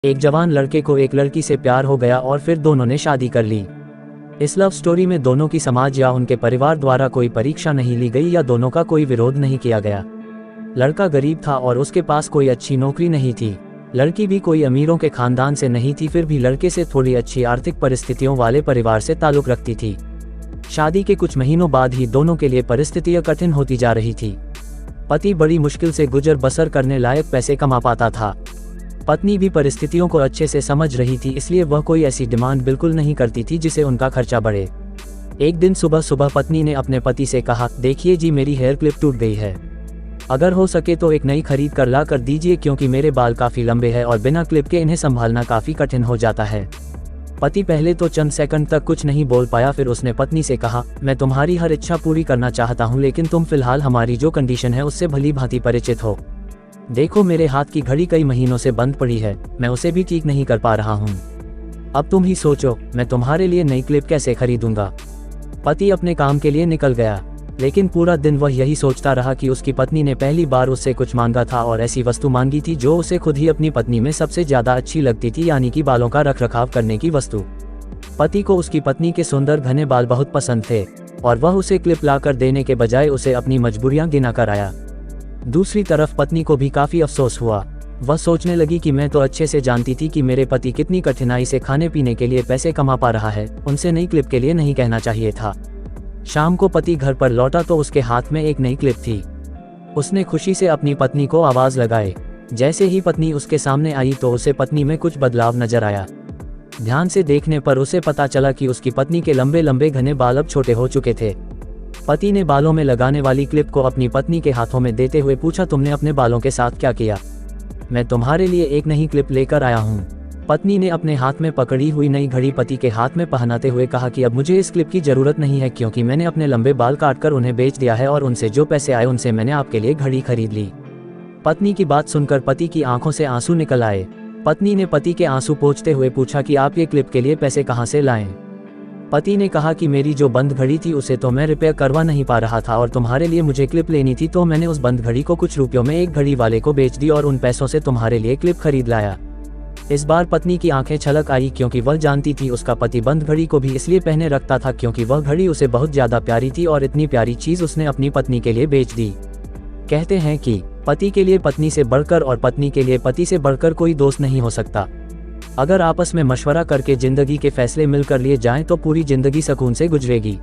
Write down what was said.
एक जवान लड़के को एक लड़की से प्यार हो गया और फिर दोनों ने शादी कर ली। इस लव स्टोरी में दोनों की समाज या उनके परिवार द्वारा कोई परीक्षा नहीं ली गई या दोनों का कोई विरोध नहीं किया गया। लड़का गरीब था और उसके पास कोई अच्छी नौकरी नहीं थी। लड़की भी कोई अमीरों के खानदान से नहीं थी, फिर भी लड़के से थोड़ी अच्छी आर्थिक परिस्थितियों वाले परिवार से ताल्लुक रखती थी। शादी के कुछ महीनों बाद ही दोनों के लिए परिस्थितियां कठिन होती जा रही थी। पति बड़ी मुश्किल से गुजर बसर करने लायक पैसे कमा पाता था। पत्नी भी परिस्थितियों को अच्छे से समझ रही थी, इसलिए वह कोई ऐसी डिमांड बिल्कुल नहीं करती थी जिसे उनका खर्चा बढ़े। एक दिन सुबह सुबह पत्नी ने अपने पति से कहा, देखिए जी, मेरी हेयर क्लिप टूट गई है, अगर हो सके तो एक नई खरीद कर ला कर दीजिए, क्योंकि मेरे बाल काफ़ी लंबे हैं और बिना क्लिप के इन्हें संभालना काफ़ी कठिन हो जाता है। पति पहले तो चंद सेकंड तक कुछ नहीं बोल पाया, फिर उसने पत्नी से कहा, मैं तुम्हारी हर इच्छा पूरी करना चाहता हूँ, लेकिन तुम फिलहाल हमारी जो कंडीशन है उससे भली भांति परिचित हो। देखो, मेरे हाथ की घड़ी कई महीनों से बंद पड़ी है, मैं उसे भी ठीक नहीं कर पा रहा हूँ। अब तुम ही सोचो, मैं तुम्हारे लिए नई क्लिप कैसे खरीदूंगा। पति अपने काम के लिए निकल गया, लेकिन पूरा दिन वह यही सोचता रहा कि उसकी पत्नी ने पहली बार उससे कुछ मांगा था और ऐसी वस्तु मांगी थी जो उसे खुद ही अपनी पत्नी में सबसे ज्यादा अच्छी लगती थी, यानी कि बालों का रखरखाव करने की वस्तु। पति को उसकी पत्नी के सुंदर घने बाल बहुत पसंद थे और वह उसे क्लिप लाकर देने के बजाय उसे अपनी मजबूरियां गिना कर आया। दूसरी तरफ पत्नी को भी काफी अफसोस हुआ। वह सोचने लगी कि मैं तो अच्छे से जानती थी कि मेरे पति कितनी कठिनाई से खाने पीने के लिए पैसे कमा पा रहा है, उनसे नई क्लिप के लिए नहीं कहना चाहिए था। शाम को पति घर पर लौटा तो उसके हाथ में एक नई क्लिप थी। उसने खुशी से अपनी पत्नी को आवाज लगाई। जैसे ही पत्नी उसके सामने आई तो उसे पत्नी में कुछ बदलाव नजर आया। ध्यान से देखने पर उसे पता चला कि उसकी पत्नी के लंबे लंबे घने बाल अब छोटे हो चुके थे। पति ने बालों में लगाने वाली क्लिप को अपनी पत्नी के हाथों में देते हुए पूछा, तुमने अपने बालों के साथ क्या किया? मैं तुम्हारे लिए एक नई क्लिप लेकर आया हूँ। पत्नी ने अपने हाथ में पकड़ी हुई नई घड़ी पति के हाथ में पहनाते हुए कहा कि अब मुझे इस क्लिप की जरूरत नहीं है, क्योंकि मैंने अपने लंबे बाल काटकर उन्हें बेच दिया है और उनसे जो पैसे आए उनसे मैंने आपके लिए घड़ी खरीद ली। पत्नी की बात सुनकर पति की आंखों से आंसू निकल आए। पत्नी ने पति के आंसू पोंछते हुए पूछा कि आप ये क्लिप के लिए पैसे कहाँ से लाएं? पति ने कहा कि मेरी जो बंद घड़ी थी उसे तो मैं रिपेयर करवा नहीं पा रहा था और तुम्हारे लिए मुझे क्लिप लेनी थी, तो मैंने उस बंद घड़ी को कुछ रुपयों में एक घड़ी वाले को बेच दी और उन पैसों से तुम्हारे लिए क्लिप खरीद लाया। इस बार पत्नी की आंखें छलक आई, क्योंकि वह जानती थी उसका पति बंद घड़ी को भी इसलिए पहने रखता था क्योंकि वह घड़ी उसे बहुत ज्यादा प्यारी थी और इतनी प्यारी चीज उसने अपनी पत्नी के लिए बेच दी। कहते हैं कि पति के लिए पत्नी से बढ़कर और पत्नी के लिए पति से बढ़कर कोई दोस्त नहीं हो सकता। अगर आपस में मशवरा करके जिंदगी के फैसले मिलकर लिए जाएं तो पूरी जिंदगी सुकून से गुजरेगी।